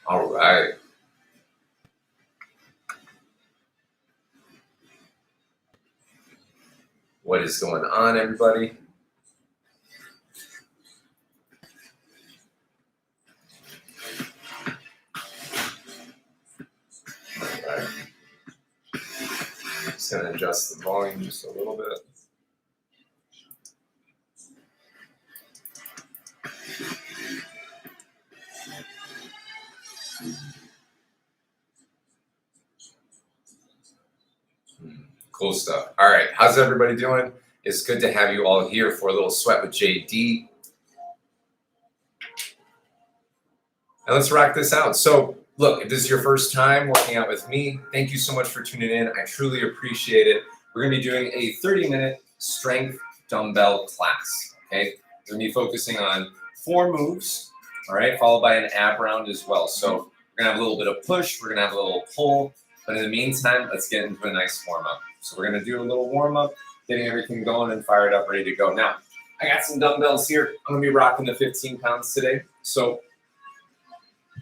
All right. What is going on, everybody? All right. Just going to adjust the volume just a little bit. Cool stuff. All right. How's everybody doing? It's good to have you all here for a little sweat with JD. And let's rock this out. So, look, if this is your first time working out with me, thank you so much for tuning in. I truly appreciate it. We're going to be doing a 30-minute strength dumbbell class. Okay. We're going to be focusing on 4 moves, all right, followed by an ab round as well. So, we're going to have a little bit of push, we're going to have a little pull. But in the meantime, let's get into a nice warm-up. So we're going to do a little warm-up, getting everything going and fired up, ready to go. Now, I got some dumbbells here. I'm going to be rocking the 15 pounds today. So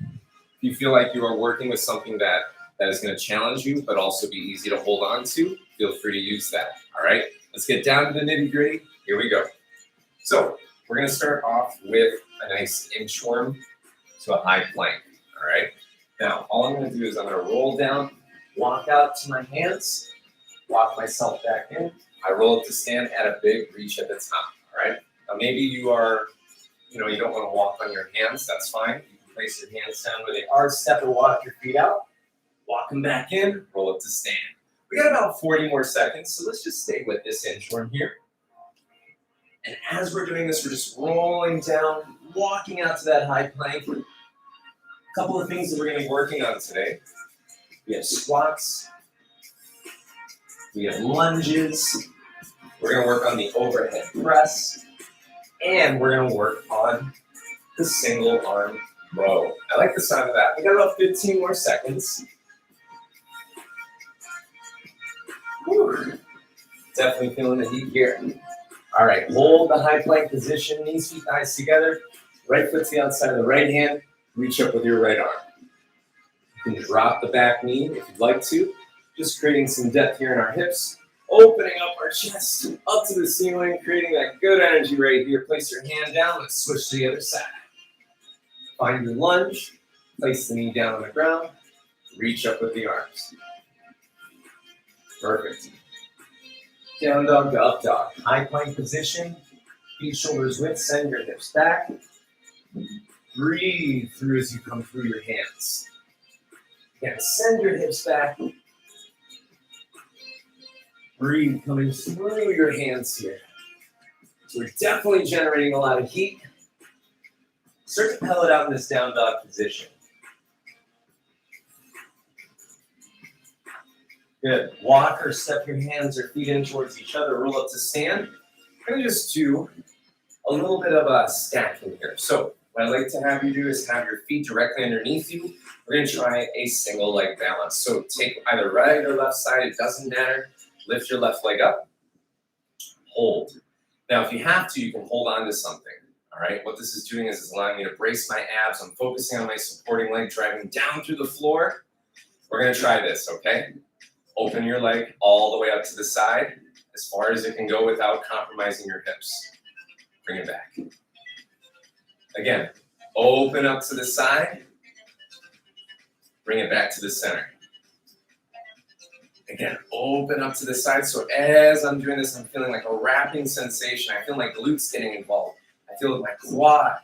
if you feel like you are working with something that is going to challenge you, but also be easy to hold on to, feel free to use that. All right, let's get down to the nitty-gritty. Here we go. So we're going to start off with a nice inchworm to a high plank. All right. Now, all I'm going to do is I'm going to roll down, walk out to my hands, walk myself back in. I roll up to stand at a big reach at the top, all right? Now maybe you don't want to walk on your hands, that's fine. You can place your hands down where they are, step and walk your feet out, walk them back in, roll up to stand. We got about 40 more seconds, so let's just stay with this inchworm here. And as we're doing this, we're just rolling down, walking out to that high plank. A couple of things that we're going to be working on today. We have squats. We have lunges. We're going to work on the overhead press. And we're going to work on the single arm row. I like the sound of that. We got about 15 more seconds. Whew. Definitely feeling the heat here. All right, hold the high plank position, knees, feet, thighs together. Right foot to the outside of the right hand. Reach up with your right arm. You can drop the back knee if you'd like to. Just creating some depth here in our hips. Opening up our chest up to the ceiling, creating that good energy right here. Place your hand down. Let's switch to the other side. Find your lunge. Place the knee down on the ground. Reach up with the arms. Perfect. Down dog to up dog. High plank position. Feet shoulders width. Send your hips back. Breathe through as you come through your hands. Again, send your hips back. Breathe coming through your hands here. So we're definitely generating a lot of heat. Start to pellet out in this down dog position. Good. Walk or step your hands or feet in towards each other. Roll up to stand. We're going to just do a little bit of a stacking here. So what I'd like to have you do is have your feet directly underneath you. We're going to try a single leg balance. So take either right or left side, it doesn't matter. Lift your left leg up. Hold. Now, if you have to, you can hold on to something. All right. What this is doing is it's allowing me to brace my abs. I'm focusing on my supporting leg, driving down through the floor. We're going to try this, okay? Open your leg all the way up to the side, as far as it can go without compromising your hips. Bring it back. Again, open up to the side. Bring it back to the center. Again, open up to the side. So as I'm doing this, I'm feeling like a wrapping sensation. I feel my glutes getting involved. I feel my quad,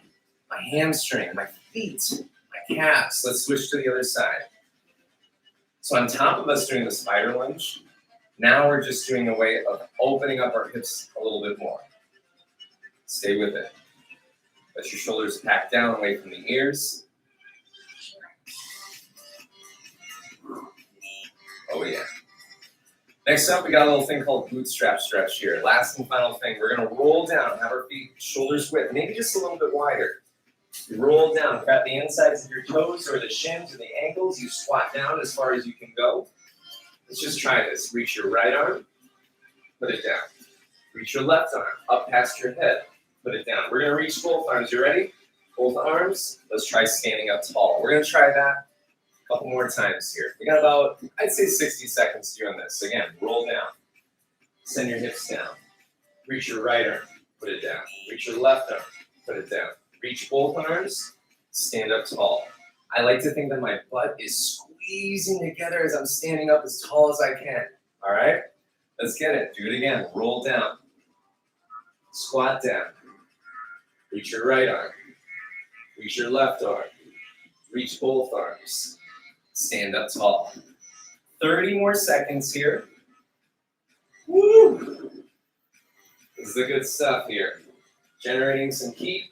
my hamstring, my feet, my calves. Let's switch to the other side. So on top of us doing the spider lunge, now we're just doing a way of opening up our hips a little bit more. Stay with it. Let your shoulders pack down away from the ears. Oh yeah. Next up, we got a little thing called bootstrap stretch here. Last and final thing, we're going to roll down, have our feet shoulders width, maybe just a little bit wider. You roll down, grab the insides of your toes or the shins or the ankles. You squat down as far as you can go. Let's just try this. Reach your right arm, put it down. Reach your left arm up past your head, put it down. We're going to reach both arms. You ready? Both arms. Let's try standing up tall. We're going to try that a couple more times here. We got about, I'd say 60 seconds doing this. Again, roll down. Send your hips down. Reach your right arm. Put it down. Reach your left arm. Put it down. Reach both arms. Stand up tall. I like to think that my butt is squeezing together as I'm standing up as tall as I can. All right? Let's get it. Do it again. Roll down. Squat down. Reach your right arm. Reach your left arm. Reach both arms. Stand up tall. 30 more seconds here. Woo! This is the good stuff here. Generating some heat.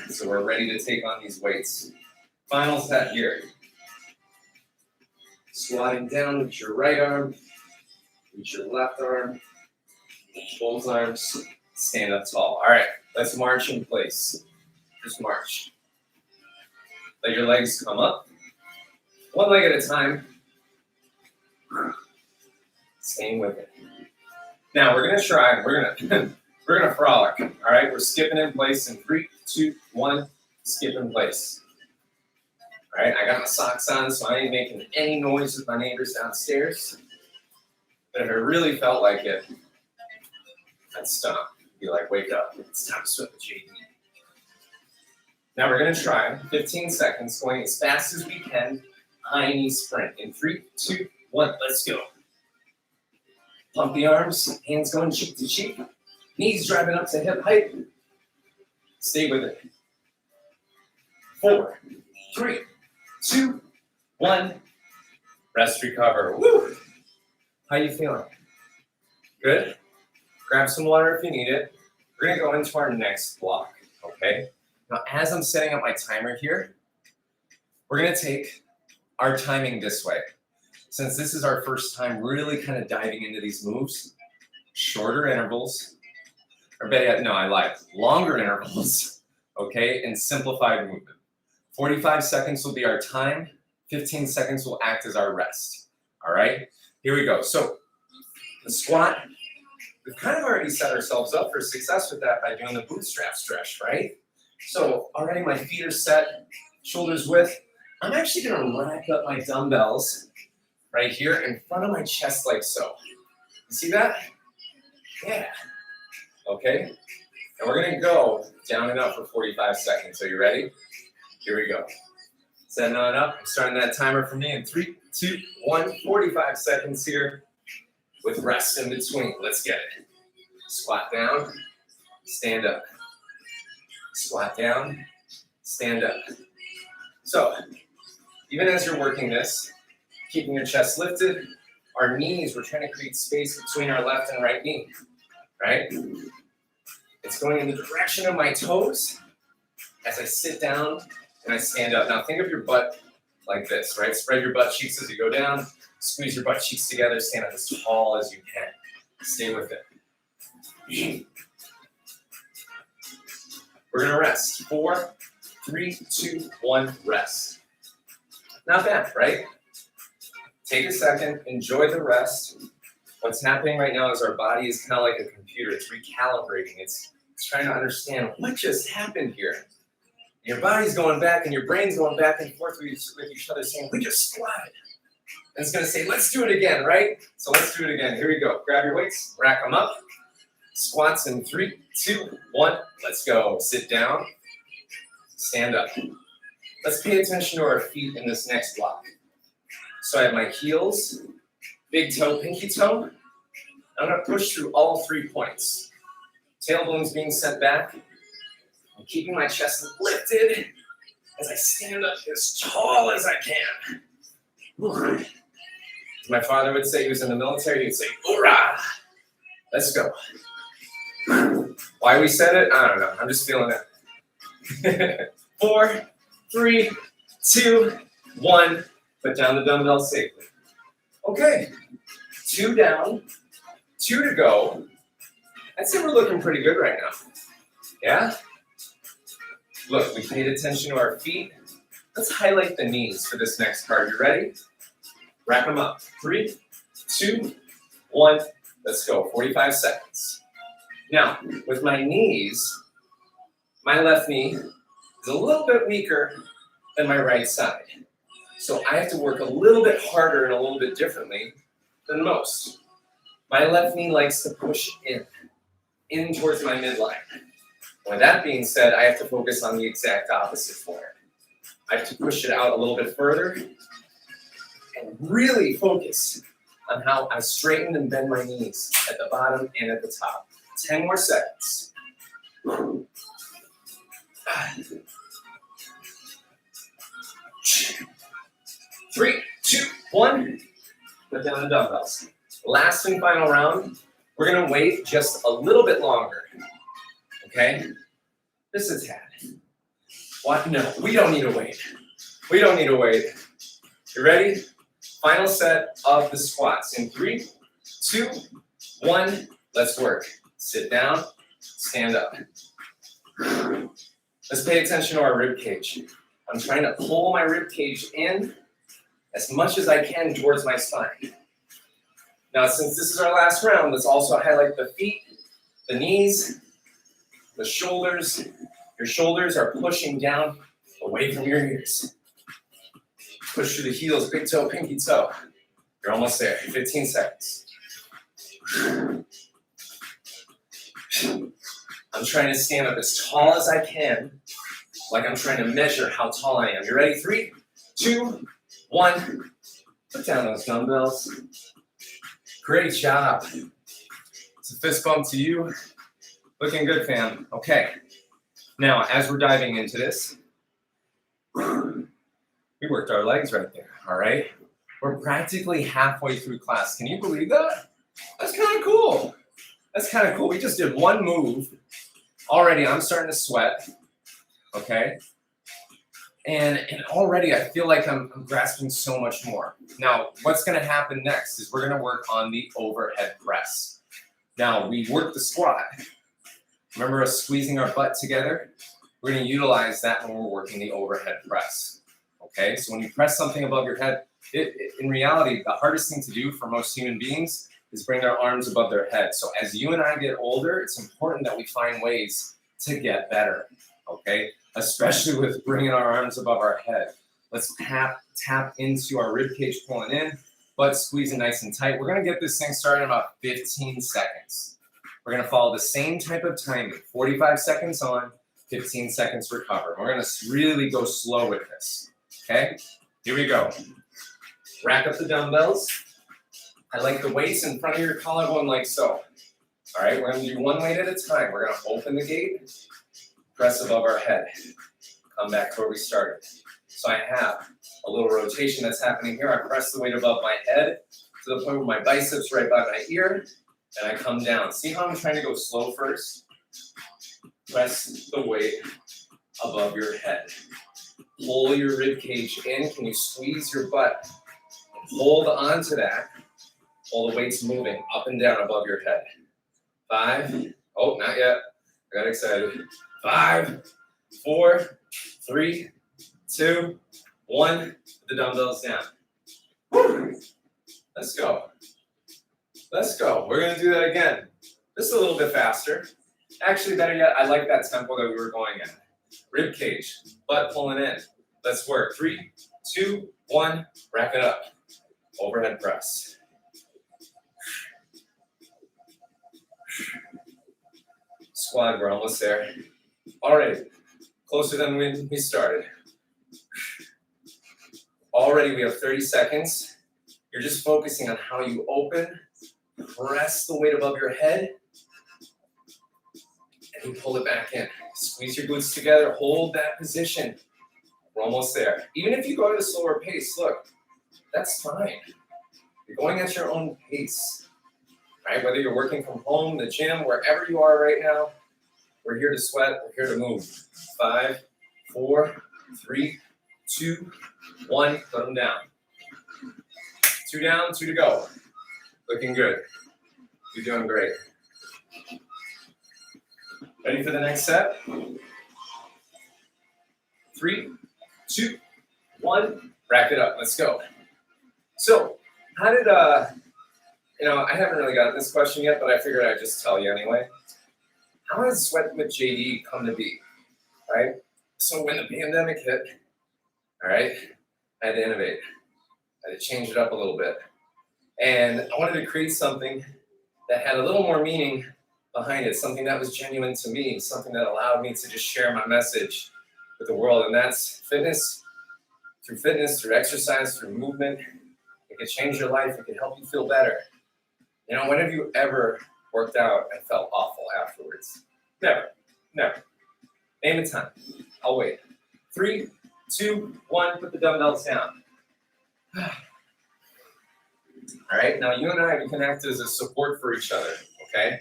So we're ready to take on these weights. Final set here. Squatting down with your right arm. Reach your left arm. Reach both arms. Stand up tall. All right, let's march in place. Just march. Let your legs come up. One leg at a time. Staying with it. Now we're gonna try. We're gonna frolic. All right, we're skipping in place in 3, 2, 1. Skip in place. All right, I got my socks on, so I ain't making any noise with my neighbors downstairs. But if I really felt like it, I'd stomp. Be like, wake up, it's time to swim with JD. Now we're gonna try 15 seconds, going as fast as we can, high knee sprint. In 3, 2, 1, let's go. Pump the arms, hands going cheek to cheek, knees driving up to hip height. Stay with it. 4, 3, 2, 1. Rest, recover. Woo! How you feeling? Good? Grab some water if you need it. We're gonna go into our next block, okay? Now, as I'm setting up my timer here, we're gonna take our timing this way. Since this is our first time really kind of diving into these moves, shorter intervals, or better yet, no, I lied, longer intervals, okay, and simplified movement. 45 seconds will be our time, 15 seconds will act as our rest, all right? Here we go. So, the squat, we've kind of already set ourselves up for success with that by doing the bootstrap stretch, right? So already my feet are set, shoulders width. I'm actually gonna rack up my dumbbells right here in front of my chest like so. You see that? Yeah. Okay. And we're gonna go down and up for 45 seconds. Are you ready? Here we go. Setting on up. I'm starting that timer for me in 3, 2, 1, 45 seconds here. With rest in between. Let's get it. Squat down, stand up. Squat down, stand up. So, even as you're working this, keeping your chest lifted, our knees, we're trying to create space between our left and right knee, right? It's going in the direction of my toes as I sit down and I stand up. Now think of your butt like this, right? Spread your butt cheeks as you go down. Squeeze your butt cheeks together, stand up as tall as you can. Stay with it. We're gonna rest. 4, 3, 2, 1, rest. Not bad, right? Take a second, enjoy the rest. What's happening right now is our body is kind of like a computer. It's recalibrating. It's trying to understand what just happened here. Your body's going back and your brain's going back and forth with each other saying, we just squatted. And it's gonna say, let's do it again, right? So let's do it again. Here we go. Grab your weights, rack them up. Squats in 3, 2, 1. Let's go. Sit down. Stand up. Let's pay attention to our feet in this next block. So I have my heels, big toe, pinky toe. I'm gonna push through all 3 points. Tailbone's being sent back. I'm keeping my chest lifted as I stand up as tall as I can. As my father would say, he was in the military, he'd say, hoorah! Let's go. Why we said it? I don't know. I'm just feeling it. 4, 3, 2, 1. Put down the dumbbell safely. Okay. 2 down, 2 to go. I'd say we're looking pretty good right now. Yeah? Look, we paid attention to our feet. Let's highlight the knees for this next part. You ready? Wrap them up. 3, 2, 1. Let's go. 45 seconds. Now, with my knees, my left knee is a little bit weaker than my right side. So I have to work a little bit harder and a little bit differently than most. My left knee likes to push in towards my midline. With that being said, I have to focus on the exact opposite for it. I have to push it out a little bit further and really focus on how I straighten and bend my knees at the bottom and at the top. 10 more seconds. 3, 2, 1. Put down the dumbbells. Last and final round. We're gonna wait just a little bit longer. Okay? Just a tad. What? No, we don't need to wait. We don't need to wait. You ready? Final set of the squats in 3, 2, 1. Let's work. Sit down, stand up. Let's pay attention to our rib cage. I'm trying to pull my rib cage in as much as I can towards my spine. Now, since this is our last round, let's also highlight the feet, the knees, the shoulders. Your shoulders are pushing down away from your ears. Push through the heels, big toe, pinky toe. You're almost there. 15 seconds. I'm trying to stand up as tall as I can, like I'm trying to measure how tall I am. You ready? 3, 2, 1. Put down those dumbbells. Great job. It's a fist bump to you. Looking good, fam. Okay. Now, as we're diving into this, we worked our legs right there, all right? We're practically halfway through class. Can you believe that? That's kind of cool. That's kind of cool. We just did one move. Already, I'm starting to sweat, okay? And already I feel like I'm grasping so much more. Now, what's gonna happen next is we're gonna work on the overhead press. Now, we worked the squat. Remember us squeezing our butt together? We're gonna utilize that when we're working the overhead press, okay? So when you press something above your head, in reality, the hardest thing to do for most human beings is bring their arms above their head. So as you and I get older, it's important that we find ways to get better, okay? Especially with bringing our arms above our head. Let's tap into our rib cage pulling in, butt squeezing nice and tight. We're gonna get this thing started in about 15 seconds. We're gonna follow the same type of timing, 45 seconds on, 15 seconds recover. We're gonna really go slow with this, okay? Here we go. Rack up the dumbbells. I like the weights in front of your collarbone like so. All right, we're gonna do one weight at a time. We're gonna open the gate, press above our head, come back to where we started. So I have a little rotation that's happening here. I press the weight above my head to the point where my biceps right by my ear, and I come down. See how I'm trying to go slow first? Press the weight above your head. Pull your rib cage in. Can you squeeze your butt? Hold on to that while the weight's moving up and down above your head. 5, oh, not yet. I got excited. 5, 4, 3, 2, 1. Put the dumbbells down. Woo. Let's go. Let's go. We're gonna do that again. Just a little bit faster. Actually, better yet, I like that tempo that we were going in. Rib cage, butt pulling in. Let's work. 3, 2, 1. Wrap it up. Overhead press. Squat, we're almost there. All right, closer than we started. Already we have 30 seconds. You're just focusing on how you open, press the weight above your head, and you pull it back in. Squeeze your glutes together, hold that position. We're almost there. Even if you go at a slower pace, look, that's fine. You're going at your own pace, right? Whether you're working from home, the gym, wherever you are right now, we're here to sweat, we're here to move. 5, 4, 3, 2, 1, put them down. 2 down, 2 to go. Looking good. You're doing great. Ready for the next set? 3, 2, 1, rack it up, let's go. So, how did, I haven't really gotten this question yet, but I figured I'd just tell you anyway. How has Sweat with JD come to be? right? So when the pandemic hit, all right, I had to innovate. I had to change it up a little bit. And I wanted to create something that had a little more meaning behind it, something that was genuine to me, something that allowed me to just share my message with the world. And that's fitness, through exercise, through movement. It could change your life. It could help you feel better. You know, when have you ever worked out and felt awful afterwards? Never. Name a time. I'll wait. 3, 2, 1, put the dumbbells down. All right, now you and I, we can act as a support for each other, okay?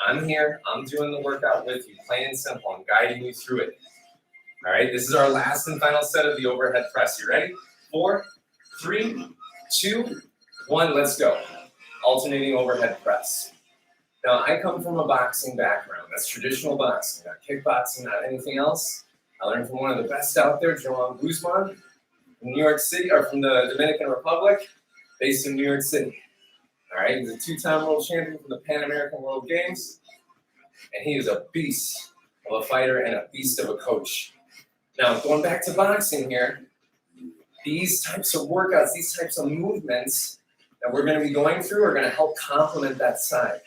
I'm here, I'm doing the workout with you, plain and simple. I'm guiding you through it. All right, this is our last and final set of the overhead press. You ready? 4, 3, 2, 1, let's go. Alternating overhead press. Now, I come from a boxing background. That's traditional boxing, not kickboxing, not anything else. I learned from one of the best out there, Joan Guzman, from New York City, or from the Dominican Republic, based in New York City. All right, he's a 2-time world champion from the Pan American World Games, and he is a beast of a fighter and a beast of a coach. Now, going back to boxing here, these types of workouts, these types of movements that we're going to be going through are going to help complement that side.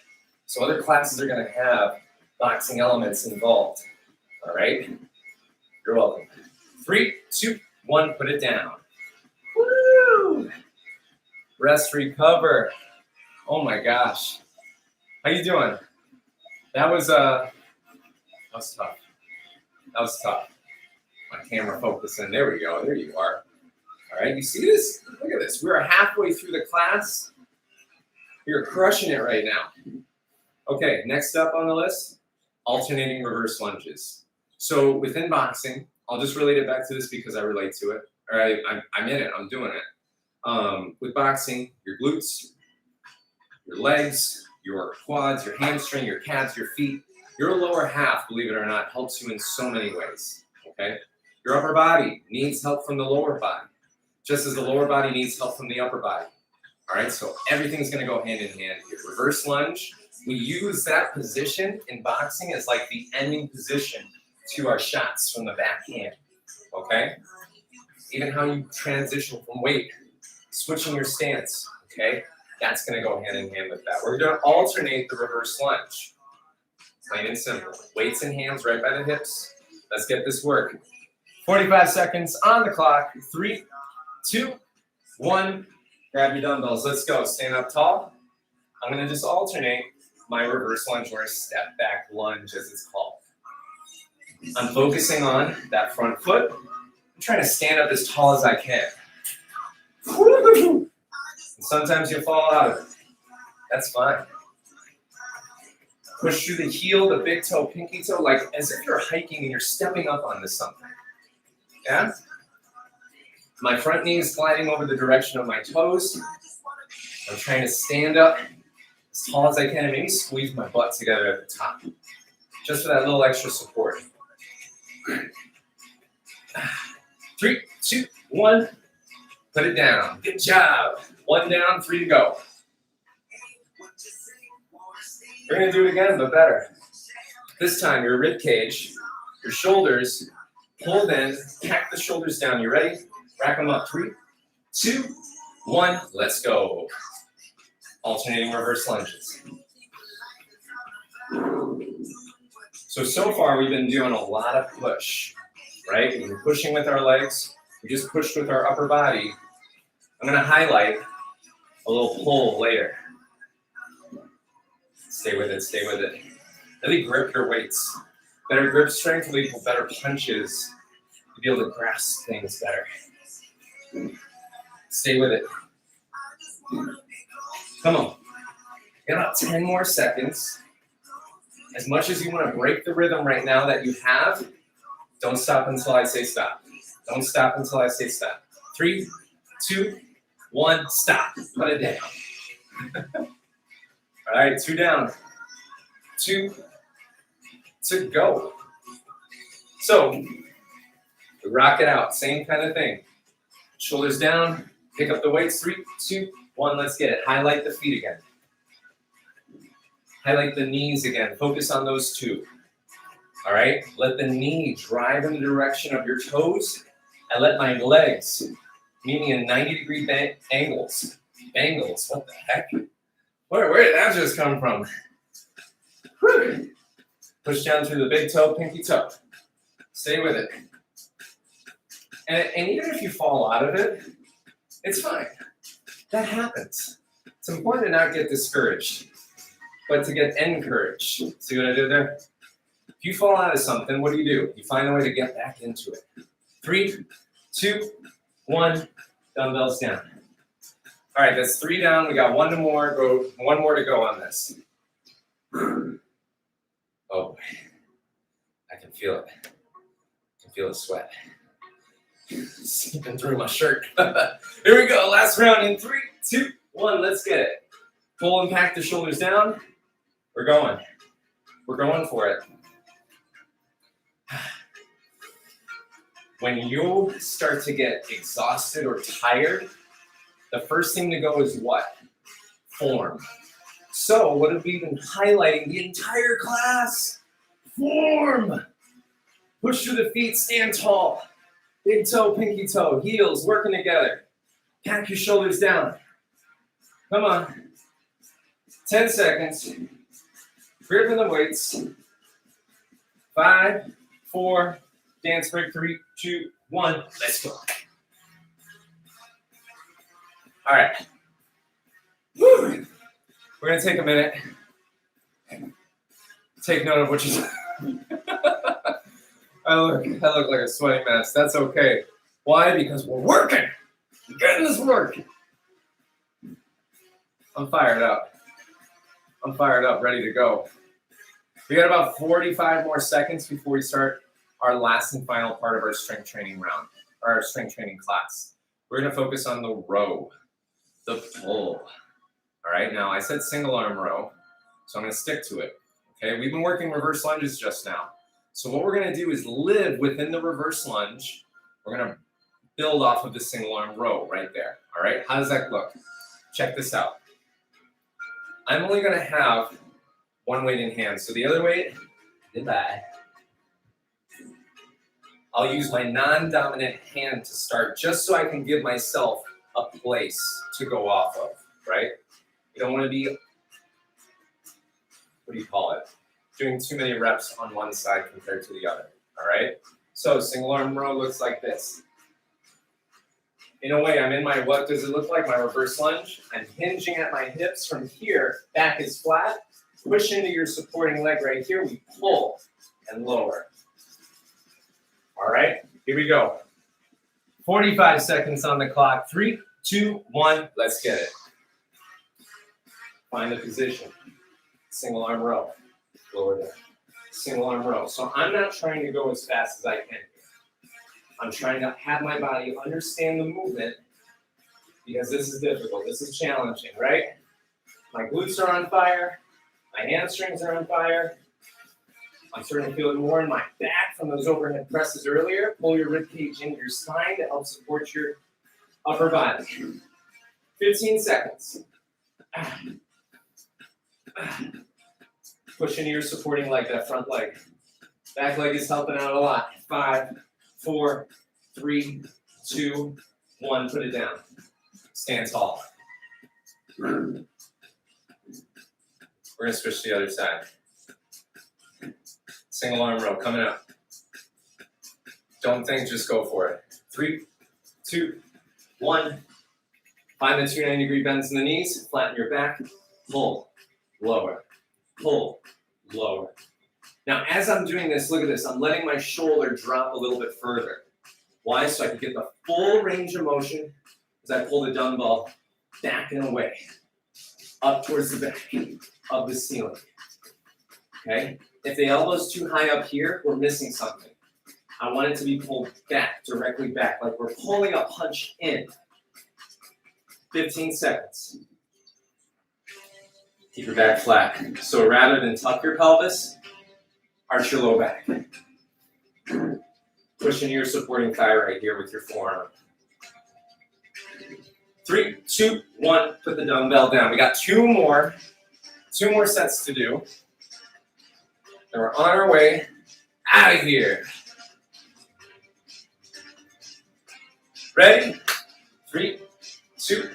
So other classes are going to have boxing elements involved. All right? You're welcome. 3, 2, 1, put it down. Woo! Rest, recover. Oh my gosh. How you doing? That was tough. That was tough. My camera focusing. There we go. There you are. All right, you see this? Look at this. We are halfway through the class. You're crushing it right now. Okay, next up on the list, alternating reverse lunges. So within boxing, I'll just relate it back to this because I relate to it. All right, I'm in it. I'm doing it. With boxing, your glutes, your legs, your quads, your hamstring, your calves, your feet, your lower half, believe it or not, helps you in so many ways, okay? Your upper body needs help from the lower body, just as the lower body needs help from the upper body, all right? So everything's gonna go hand in hand here. Reverse lunge, we use that position in boxing as like the ending position to our shots from the backhand, okay? Even how you transition from weight, switching your stance, okay? That's gonna go hand in hand with that. We're gonna alternate the reverse lunge. Plain and simple. Weights and hands right by the hips. Let's get this work. 45 seconds on the clock. 3, 2, 1. Grab your dumbbells. Let's go. Stand up tall. I'm gonna just alternate my reverse lunge or a step back lunge as it's called. I'm focusing on that front foot. I'm trying to stand up as tall as I can. And sometimes you fall out of it. That's fine. Push through the heel, the big toe, pinky toe, like as if you're hiking and you're stepping up onto something. Yeah? My front knee is gliding over the direction of my toes. I'm trying to stand up as tall as I can and maybe squeeze my butt together at the top. Just for that little extra support. 3, 2, 1. Put it down. Good job. 1 down, 3 to go. We're going to do it again, but better. This time, your rib cage, your shoulders pulled in, pack the shoulders down. You ready? Rack them up. 3, 2, 1. Let's go. Alternating reverse lunges. So far, we've been doing a lot of push, right? We've been pushing with our legs. We just pushed with our upper body. I'm going to highlight a little pull later. Stay with it, stay with it. Really grip your weights. Better grip strength will lead to better punches. You'll be able to grasp things better. Stay with it. Come on. You got about 10 more seconds. As much as you want to break the rhythm right now that you have, don't stop until I say stop. Don't stop until I say stop. 3, 2, 1, stop. Put it down. All right, 2 down. 2 to go. So, we rock it out. Same kind of thing. Shoulders down. Pick up the weights. 3, 2, 1. Let's get it. Highlight the feet again. Highlight the knees again. Focus on those 2. All right, let the knee drive in the direction of your toes, and let my legs meet me in 90-degree angles. Angles, what the heck? Where did that just come from? Whew. Push down through the big toe, pinky toe. Stay with it. And even if you fall out of it, it's fine. That happens. It's important to not get discouraged, but to get encouraged. See what I did there? If you fall out of something, what do? You find a way to get back into it. 3, 2, 1, dumbbells down. All right, that's 3 down. We got one more to go on this. Oh, I can feel it. I can feel the sweat seeping through my shirt. Here we go. Last round in 3, 2, 1. Let's get it. Pull and pack the shoulders down. We're going. We're going for it. When you start to get exhausted or tired, the first thing to go is what? Form. So what have we been highlighting the entire class? Form. Push through the feet, stand tall. Big toe, pinky toe, heels working together. Pack your shoulders down. Come on. 10 seconds. Gripping the weights. 5, 4, dance break, 3, 2, 1. Let's go. All right. Woo. We're going to take a minute. Take note of what you I look like a sweaty mess. That's okay. Why? Because we're working. We're getting this work. I'm fired up. I'm fired up, ready to go. We got about 45 more seconds before we start our last and final part of our strength training round, or our strength training class. We're going to focus on the row, the pull. All right, now I said single arm row, so I'm going to stick to it. Okay, we've been working reverse lunges just now. So what we're going to do is live within the reverse lunge. We're going to build off of the single arm row right there. All right, how does that look? Check this out. I'm only going to have one weight in hand. So the other weight, goodbye. I'll use my non-dominant hand to start just so I can give myself a place to go off of, right? You don't want to be, what do you call it? Doing too many reps on one side compared to the other, all right? So single arm row looks like this. In a way, I'm in my, what does it look like? My reverse lunge. I'm hinging at my hips from here. Back is flat. Push into your supporting leg right here. We pull and lower. All right, here we go. 45 seconds on the clock. 3, 2, 1, let's get it. Find the position. Single arm row. Lower there. Single arm row. So I'm not trying to go as fast as I can. I'm trying to have my body understand the movement because this is difficult. This is challenging, right? My glutes are on fire. My hamstrings are on fire. I'm starting to feel it more in my back from those overhead presses earlier. Pull your rib cage into your spine to help support your upper body. 15 seconds. Push into your supporting leg, that front leg. Back leg is helping out a lot. 5, 4, 3, 2, 1. Put it down. Stand tall. We're going to switch to the other side. Single arm row coming up. Don't think, just go for it. 3, 2, 1. Find the 2 90-degree bends in the knees. Flatten your back. Pull, lower. Pull, lower. Now, as I'm doing this, look at this. I'm letting my shoulder drop a little bit further. Why? So I can get the full range of motion as I pull the dumbbell back and away, up towards the back of the ceiling. Okay? If the elbow's too high up here, we're missing something. I want it to be pulled back, directly back, like we're pulling a punch in. 15 seconds. Keep your back flat. So rather than tuck your pelvis, arch your low back. Push into your supporting thigh right here with your forearm. 3, 2, 1, put the dumbbell down. We got two more sets to do. And we're on our way out of here. Ready? 3, 2,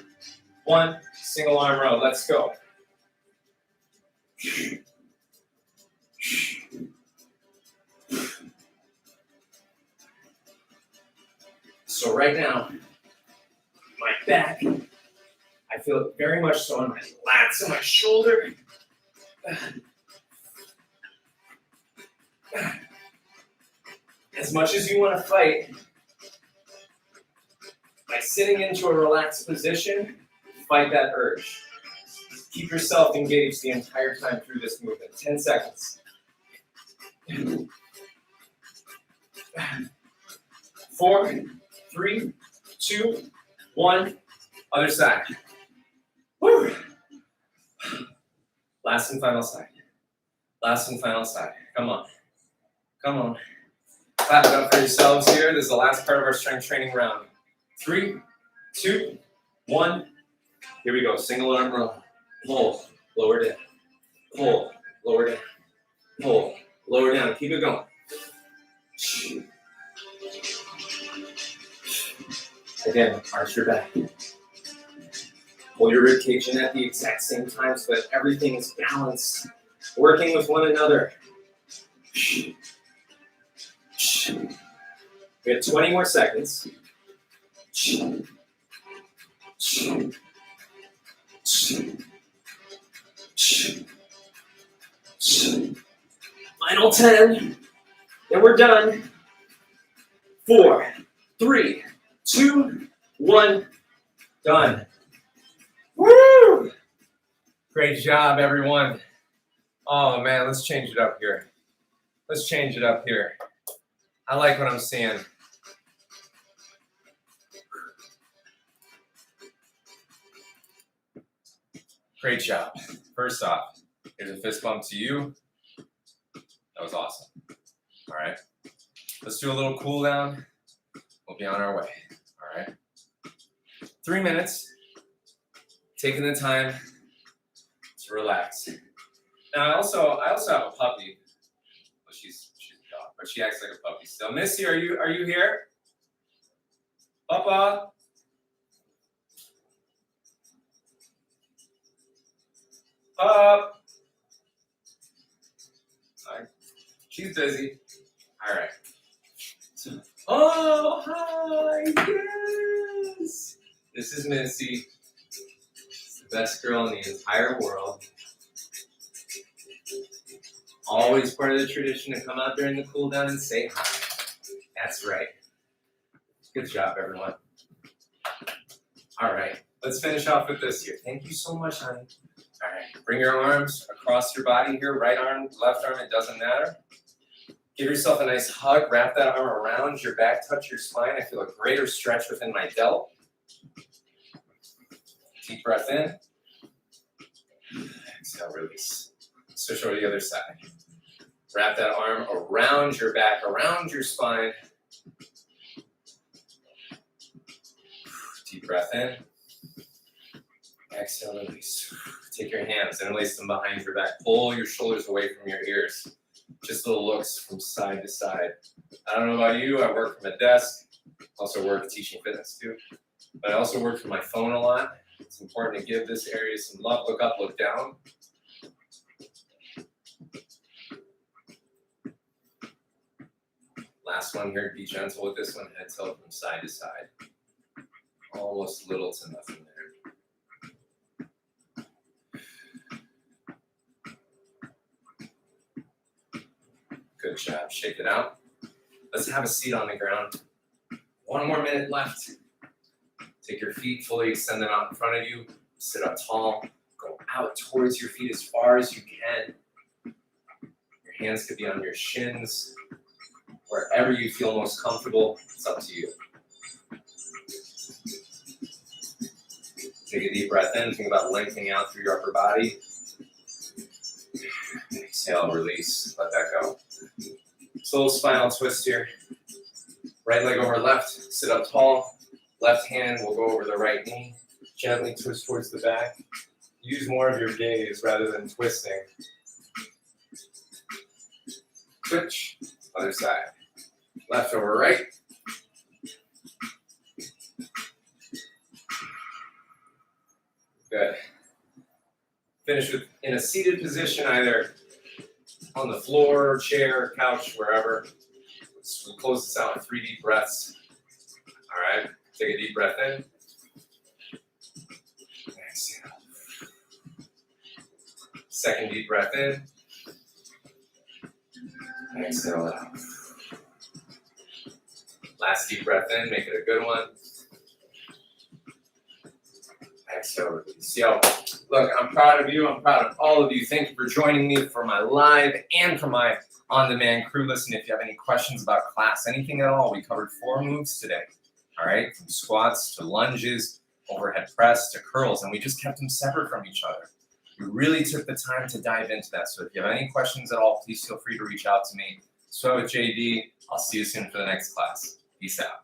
1. Single arm row. Let's go. So right now, my back, I feel it very much so on my lats and my shoulder. As much as you want to fight, by sitting into a relaxed position, fight that urge. Keep yourself engaged the entire time through this movement. 10 seconds. 4, 3, 2, 1. Other side. Woo. Last and final side. Last and final side. Come on. Come on. Clap it up for yourselves here. This is the last part of our strength training round. 3, 2, 1. Here we go. Single arm row. Pull, lower down. Pull, lower down. Pull, lower down. Keep it going. Again, arch your back. Pull your rib cage in at the exact same time so that everything is balanced, working with one another. We have 20 more seconds. Final 10. Then we're done. 4, 3, 2, 1. Done. Woo! Great job, everyone. Oh, man, let's change it up here. Let's change it up here. I like what I'm seeing. Great job. First off, here's a fist bump to you. That was awesome. All right. Let's do a little cool down. We'll be on our way. All right. 3 minutes. Taking the time to relax. Now, I also have a puppy. Well, she's a dog, but she acts like a puppy still. Missy, are you here? Papa? Up. She's busy. All right. Oh, hi. Yes. This is Missy. She's the best girl in the entire world. Always part of the tradition to come out during the cool down and say hi. That's right. Good job, everyone. All right. Let's finish off with this here. Thank you so much, honey. All right, bring your arms across your body here, right arm, left arm, it doesn't matter. Give yourself a nice hug, wrap that arm around your back, touch your spine. I feel a greater stretch within my delt. Deep breath in. Exhale, release. Switch over to the other side. Wrap that arm around your back, around your spine. Deep breath in. Exhale, release. Take your hands, interlace them behind your back. Pull your shoulders away from your ears. Just little looks from side to side. I don't know about you, I work from a desk. Also work teaching fitness too. But I also work from my phone a lot. It's important to give this area some love. Look up, look down. Last one here, be gentle with this one. Head tilt from side to side. Almost little to nothing there. Good job. Shake it out. Let's have a seat on the ground. 1 more minute left. Take your feet, fully extend them out in front of you. Sit up tall. Go out towards your feet as far as you can. Your hands could be on your shins. Wherever you feel most comfortable, it's up to you. Take a deep breath in. Think about lengthening out through your upper body. Exhale, release. Let that go. Slow spinal twist here. Right leg over left. Sit up tall. Left hand will go over the right knee. Gently twist towards the back. Use more of your gaze rather than twisting. Twitch. Other side. Left over right. Good. Finish with in a seated position, either on the floor, chair, couch, wherever. We'll close this out with 3 deep breaths. All right. Take a deep breath in. Exhale. Second deep breath in. Exhale out. Last deep breath in. Make it a good one. Exhale. See how, look, I'm proud of you. I'm proud of all of you. Thank you for joining me for my live and for my on-demand crew. Listen, if you have any questions about class, anything at all, we covered 4 moves today. All right, from squats to lunges, overhead press to curls, and we just kept them separate from each other. We really took the time to dive into that. So if you have any questions at all, please feel free to reach out to me. So with JD, I'll see you soon for the next class. Peace out.